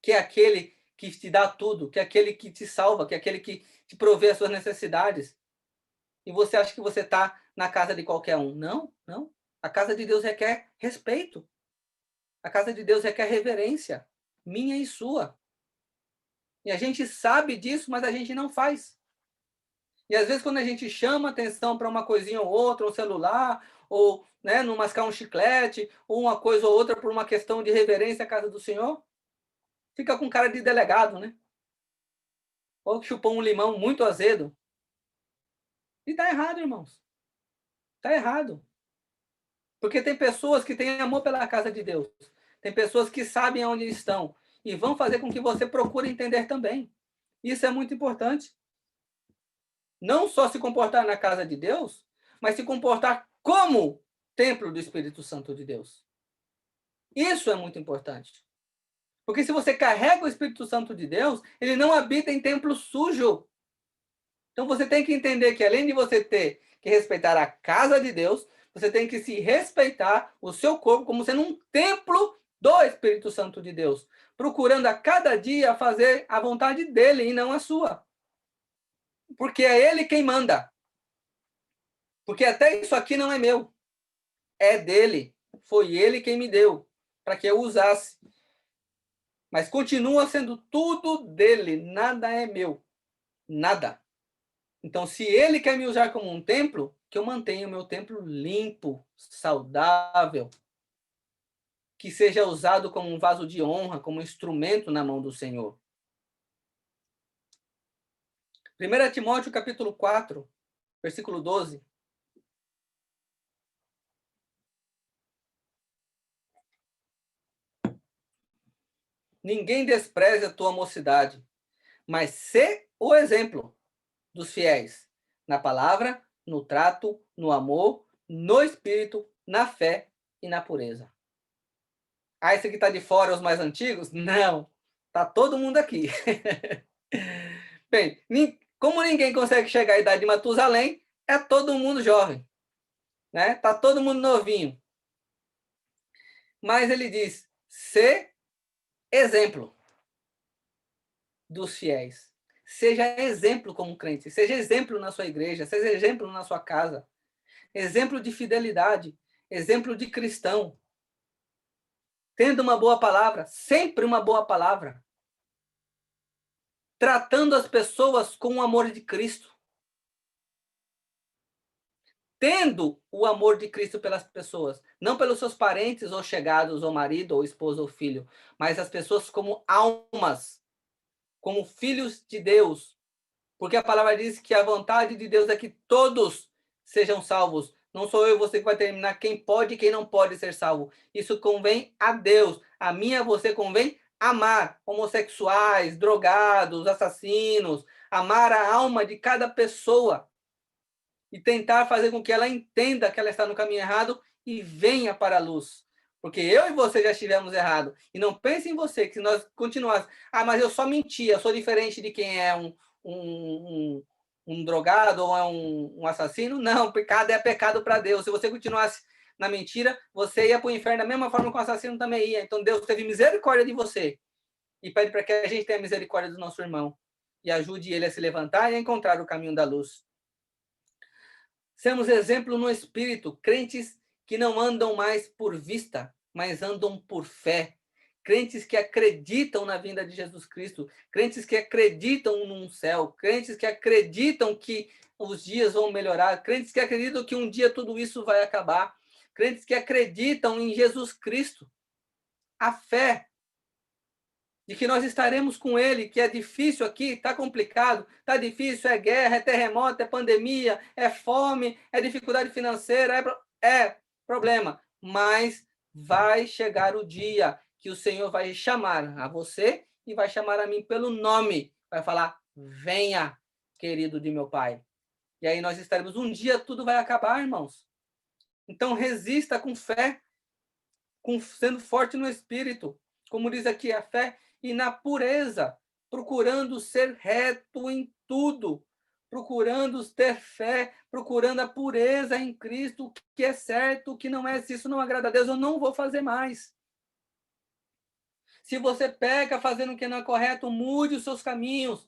Que é aquele que te dá tudo, que é aquele que te salva, que é aquele que te provê as suas necessidades. E você acha que você está na casa de qualquer um. Não, não. A casa de Deus requer respeito. A casa de Deus requer reverência, minha e sua. E a gente sabe disso, mas a gente não faz. E às vezes quando a gente chama atenção para uma coisinha ou outra, um celular, ou né, não mascar um chiclete, ou uma coisa ou outra por uma questão de reverência à casa do Senhor, fica com cara de delegado, né? Ou chupou um limão muito azedo. E tá errado, irmãos. Tá errado. Porque tem pessoas que têm amor pela casa de Deus. Tem pessoas que sabem onde estão e vão fazer com que você procure entender também. Isso é muito importante. Não só se comportar na casa de Deus, mas se comportar como templo do Espírito Santo de Deus. Isso é muito importante. Porque se você carrega o Espírito Santo de Deus, ele não habita em templo sujo. Então você tem que entender que além de você ter que respeitar a casa de Deus, você tem que se respeitar o seu corpo como sendo um templo do Espírito Santo de Deus, procurando a cada dia fazer a vontade dele e não a sua. Porque é ele quem manda. Porque até isso aqui não é meu. É dele. Foi ele quem me deu para que eu usasse. Mas continua sendo tudo dele, nada é meu. Nada. Então, se ele quer me usar como um templo, que eu mantenha o meu templo limpo, saudável, que seja usado como um vaso de honra, como um instrumento na mão do Senhor. 1 Timóteo capítulo 4, versículo 12. Ninguém despreze a tua mocidade, mas sê o exemplo dos fiéis, na palavra, no trato, no amor, no espírito, na fé e na pureza. Ah, esse aqui está de fora, os mais antigos? Não, está todo mundo aqui. Bem, como ninguém consegue chegar à idade de Matusalém, é todo mundo jovem, né? Tá todo mundo novinho. Mas ele diz: ser exemplo dos fiéis. Seja exemplo como crente, seja exemplo na sua igreja, seja exemplo na sua casa. Exemplo de fidelidade, exemplo de cristão. Tendo uma boa palavra, sempre uma boa palavra. Tratando as pessoas com o amor de Cristo. Tendo o amor de Cristo pelas pessoas, não pelos seus parentes ou chegados, ou marido, ou esposa, ou filho, mas as pessoas como almas, como filhos de Deus. Porque a palavra diz que a vontade de Deus é que todos sejam salvos. Não sou eu e você que vai determinar quem pode e quem não pode ser salvo. Isso convém a Deus. A mim e a você convém amar homossexuais, drogados, assassinos, amar a alma de cada pessoa e tentar fazer com que ela entenda que ela está no caminho errado e venha para a luz. Porque eu e você já estivemos errados. E não pense em você, que se nós continuássemos, mas eu só menti, eu sou diferente de quem é um drogado ou é um assassino. Não, pecado é pecado para Deus. Se você continuasse na mentira, você ia para o inferno da mesma forma que o assassino também ia. Então Deus teve misericórdia de você e pede para que a gente tenha misericórdia do nosso irmão e ajude ele a se levantar e a encontrar o caminho da luz. Sermos exemplo no Espírito, crentes que não andam mais por vista, mas andam por fé. Crentes que acreditam na vinda de Jesus Cristo, crentes que acreditam num céu, crentes que acreditam que os dias vão melhorar, crentes que acreditam que um dia tudo isso vai acabar, crentes que acreditam em Jesus Cristo. A fé de que nós estaremos com Ele, que é difícil aqui, está complicado, está difícil, é guerra, é terremoto, é pandemia, é fome, é dificuldade financeira, é problema. Mas vai chegar o dia que o Senhor vai chamar a você e vai chamar a mim pelo nome. Vai falar, venha, querido de meu Pai. E aí nós estaremos, um dia tudo vai acabar, irmãos. Então resista com fé, sendo forte no Espírito. Como diz aqui, a fé e na pureza, procurando ser reto em tudo, procurando ter fé, procurando a pureza em Cristo, o que é certo, o que não é, se isso não agrada a Deus, eu não vou fazer mais. Se você peca fazendo o que não é correto, mude os seus caminhos,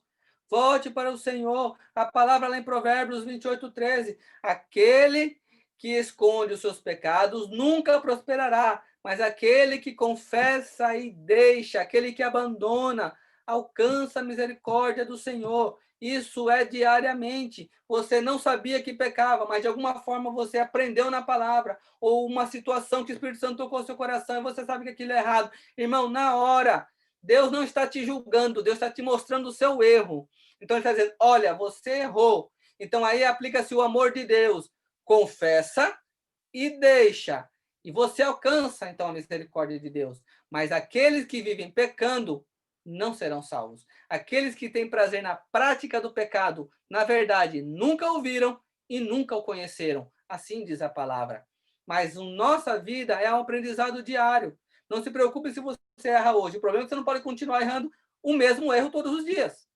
volte para o Senhor. A palavra lá em Provérbios 28:13, aquele que esconde os seus pecados nunca prosperará, mas aquele que confessa e deixa, aquele que abandona, alcança a misericórdia do Senhor. Isso é diariamente. Você não sabia que pecava, mas de alguma forma você aprendeu na palavra, ou uma situação que o Espírito Santo tocou seu coração e você sabe que aquilo é errado. Irmão, na hora, Deus não está te julgando, Deus está te mostrando o seu erro. Então ele está dizendo, olha, você errou. Então aí aplica-se o amor de Deus. Confessa e deixa. E você alcança, então, a misericórdia de Deus. Mas aqueles que vivem pecando não serão salvos. Aqueles que têm prazer na prática do pecado, na verdade, nunca ouviram e nunca o conheceram. Assim diz a palavra. Mas a nossa vida é um aprendizado diário. Não se preocupe se você erra hoje. O problema é que você não pode continuar errando o mesmo erro todos os dias.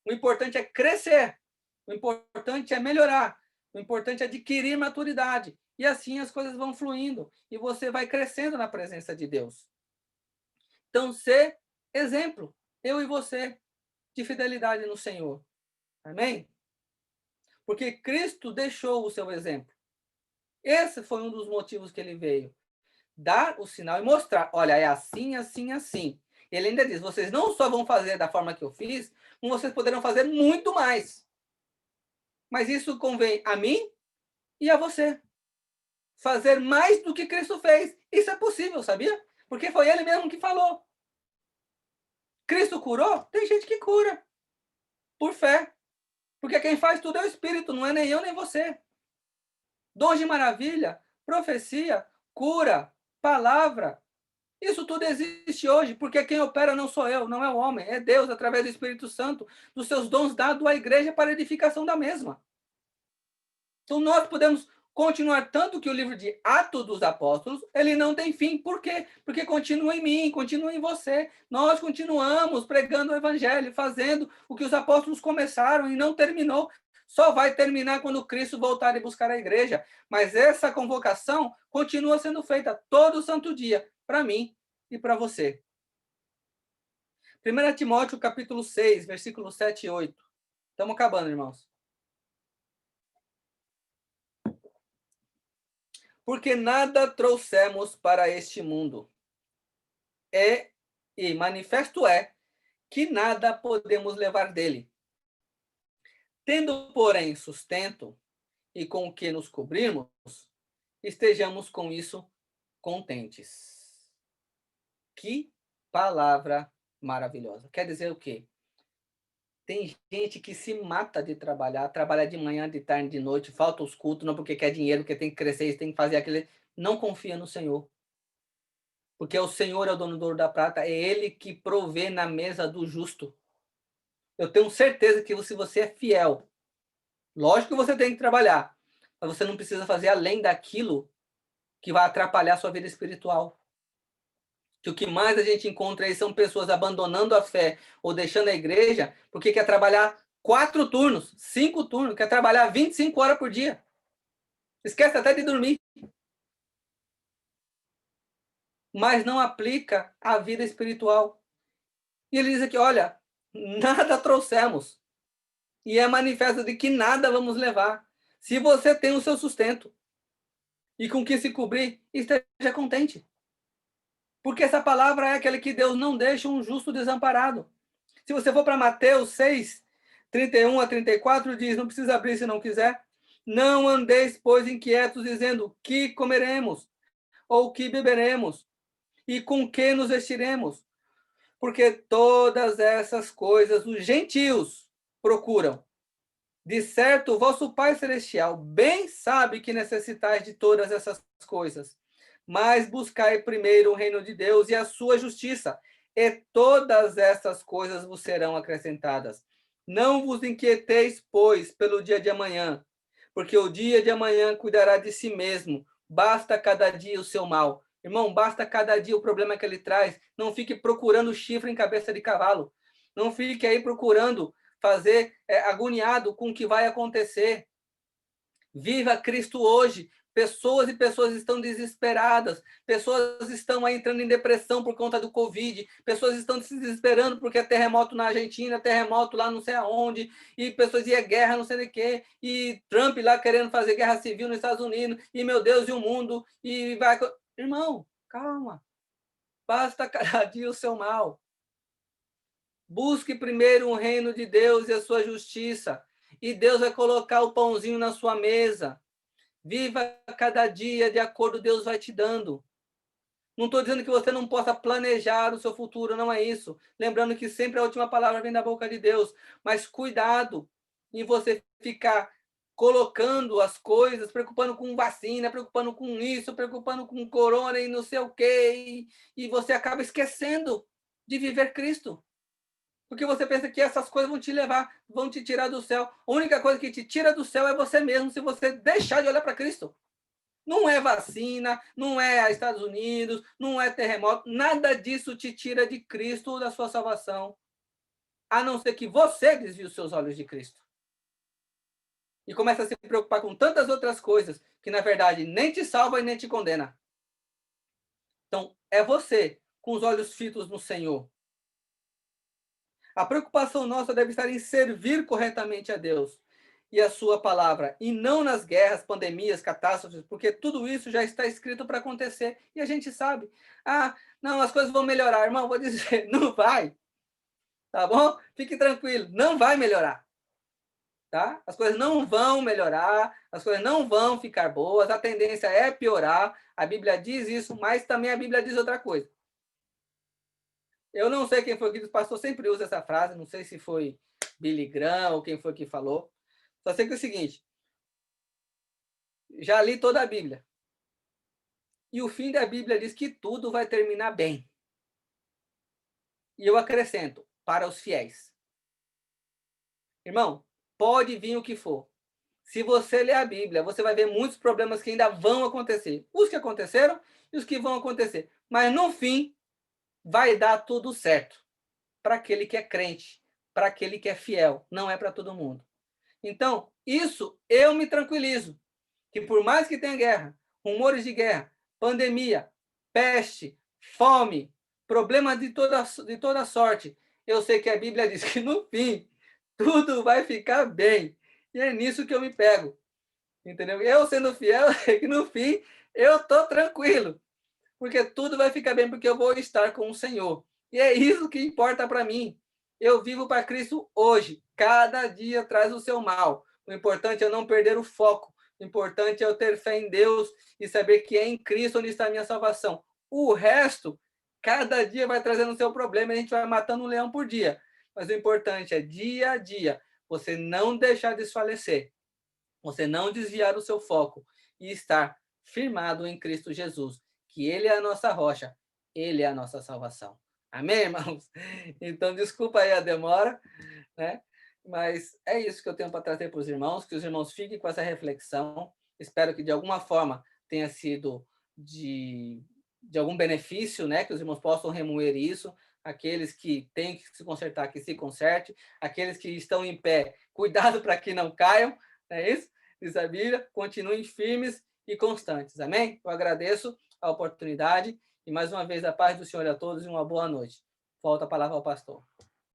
O importante é crescer. O importante é melhorar. O importante é adquirir maturidade. E assim as coisas vão fluindo. E você vai crescendo na presença de Deus. Então, ser exemplo, eu e você, de fidelidade no Senhor. Amém? Porque Cristo deixou o seu exemplo. Esse foi um dos motivos que ele veio. Dar o sinal e mostrar, olha, é assim, assim, assim. Ele ainda diz, vocês não só vão fazer da forma que eu fiz, como vocês poderão fazer muito mais. Mas isso convém a mim e a você. Fazer mais do que Cristo fez. Isso é possível, sabia? Porque foi ele mesmo que falou. Cristo curou? Tem gente que cura. Por fé. Porque quem faz tudo é o Espírito, não é nem eu nem você. Dons de maravilha, profecia, cura, palavra. Isso tudo existe hoje, porque quem opera não sou eu, não é o homem, é Deus, através do Espírito Santo, dos seus dons dados à igreja para a edificação da mesma. Então nós podemos continuar, tanto que o livro de Atos dos Apóstolos, ele não tem fim. Por quê? Porque continua em mim, continua em você. Nós continuamos pregando o evangelho, fazendo o que os apóstolos começaram e não terminou. Só vai terminar quando Cristo voltar e buscar a igreja. Mas essa convocação continua sendo feita todo santo dia, para mim e para você. 1 Timóteo, capítulo 6, versículos 7 e 8. Estamos acabando, irmãos. Porque nada trouxemos para este mundo. E manifesto é que nada podemos levar dele. Tendo, porém, sustento e com o que nos cobrirmos, estejamos com isso contentes. Que palavra maravilhosa. Quer dizer o quê? Tem gente que se mata de trabalhar, trabalha de manhã, de tarde, de noite, falta os cultos, não porque quer dinheiro, porque tem que crescer, tem que fazer aquilo. Não confia no Senhor. Porque o Senhor é o dono do ouro da prata, é Ele que provê na mesa do justo. Eu tenho certeza que se você é fiel, lógico que você tem que trabalhar, mas você não precisa fazer além daquilo que vai atrapalhar a sua vida espiritual. Que o que mais a gente encontra aí são pessoas abandonando a fé ou deixando a igreja porque quer trabalhar 4 turnos, 5 turnos, quer trabalhar 25 horas por dia. Esquece até de dormir. Mas não aplica a vida espiritual. E ele diz aqui, olha, nada trouxemos. E é manifesto de que nada vamos levar. Se você tem o seu sustento e com que se cobrir, esteja contente. Porque essa palavra é aquela que Deus não deixa um justo desamparado. Se você for para Mateus 6, 31 a 34, diz, não precisa abrir se não quiser. Não andeis, pois, inquietos, dizendo, que comeremos? Ou que beberemos? E com que nos vestiremos? Porque todas essas coisas os gentios procuram. De certo, o vosso Pai Celestial bem sabe que necessitais de todas essas coisas. Mas buscai primeiro o reino de Deus e a sua justiça, e todas essas coisas vos serão acrescentadas. Não vos inquieteis, pois, pelo dia de amanhã, porque o dia de amanhã cuidará de si mesmo. Basta cada dia o seu mal. Irmão, basta cada dia o problema que ele traz. Não fique procurando chifre em cabeça de cavalo. Não fique aí procurando fazer agoniado com o que vai acontecer. Viva Cristo hoje. Pessoas e pessoas estão desesperadas. Pessoas estão aí entrando em depressão por conta do Covid. Pessoas estão se desesperando porque é terremoto na Argentina, terremoto lá não sei aonde, e pessoas e guerra não sei o quê, e Trump lá querendo fazer guerra civil nos Estados Unidos, e meu Deus, e o mundo, e vai... Irmão, calma. Basta cada dia o seu mal. Busque primeiro o reino de Deus e a sua justiça, e Deus vai colocar o pãozinho na sua mesa. Viva cada dia de acordo Deus vai te dando. Não estou dizendo que você não possa planejar o seu futuro, não é isso. Lembrando que sempre a última palavra vem da boca de Deus. Mas cuidado em você ficar colocando as coisas, preocupando com vacina, preocupando com isso, preocupando com corona e não sei o quê. E você acaba esquecendo de viver Cristo. Porque você pensa que essas coisas vão te levar, vão te tirar do céu. A única coisa que te tira do céu é você mesmo, se você deixar de olhar para Cristo. Não é vacina, não é Estados Unidos, não é terremoto, nada disso te tira de Cristo ou da sua salvação, a não ser que você desvie os seus olhos de Cristo. E começa a se preocupar com tantas outras coisas que, na verdade, nem te salva e nem te condena. Então, é você, com os olhos fitos no Senhor. A preocupação nossa deve estar em servir corretamente a Deus e a sua palavra, e não nas guerras, pandemias, catástrofes, porque tudo isso já está escrito para acontecer e a gente sabe. Ah, não, as coisas vão melhorar, irmão, vou dizer, não vai. Tá bom? Fique tranquilo, não vai melhorar. Tá? As coisas não vão melhorar, as coisas não vão ficar boas, a tendência é piorar. A Bíblia diz isso, mas também a Bíblia diz outra coisa. Eu não sei quem foi que o pastor sempre usa essa frase, não sei se foi Billy Graham ou quem foi que falou. Só sei que é o seguinte, já li toda a Bíblia. E o fim da Bíblia diz que tudo vai terminar bem. E eu acrescento, para os fiéis. Irmão, pode vir o que for. Se você ler a Bíblia, você vai ver muitos problemas que ainda vão acontecer. Os que aconteceram e os que vão acontecer. Mas no fim, vai dar tudo certo. Para aquele que é crente, para aquele que é fiel. Não é para todo mundo. Então, isso eu me tranquilizo. Que por mais que tenha guerra, rumores de guerra, pandemia, peste, fome, problemas de toda sorte, eu sei que a Bíblia diz que no fim tudo vai ficar bem. E é nisso que eu me pego. Entendeu? Eu sendo fiel, é que no fim eu tô tranquilo. Porque tudo vai ficar bem, porque eu vou estar com o Senhor. E é isso que importa para mim. Eu vivo para Cristo hoje. Cada dia traz o seu mal. O importante é não perder o foco. O importante é eu ter fé em Deus e saber que é em Cristo onde está a minha salvação. O resto, cada dia vai trazendo o seu problema e a gente vai matando um leão por dia. Mas o importante é, dia a dia, você não deixar desfalecer. Você não desviar o seu foco e estar firmado em Cristo Jesus, que Ele é a nossa rocha, Ele é a nossa salvação. Amém, irmãos? Então, desculpa aí a demora, né? Mas é isso que eu tenho para trazer para os irmãos, que os irmãos fiquem com essa reflexão. Espero que, de alguma forma, tenha sido de algum benefício, né? Que os irmãos possam remoer isso. Aqueles que têm que se consertar, que se conserte. Aqueles que estão em pé, cuidado para que não caiam, não é isso? Diz a Bíblia, continuem firmes e constantes. Amém? Eu agradeço a oportunidade e, mais uma vez, a paz do Senhor a todos e uma boa noite. Volto a palavra ao pastor.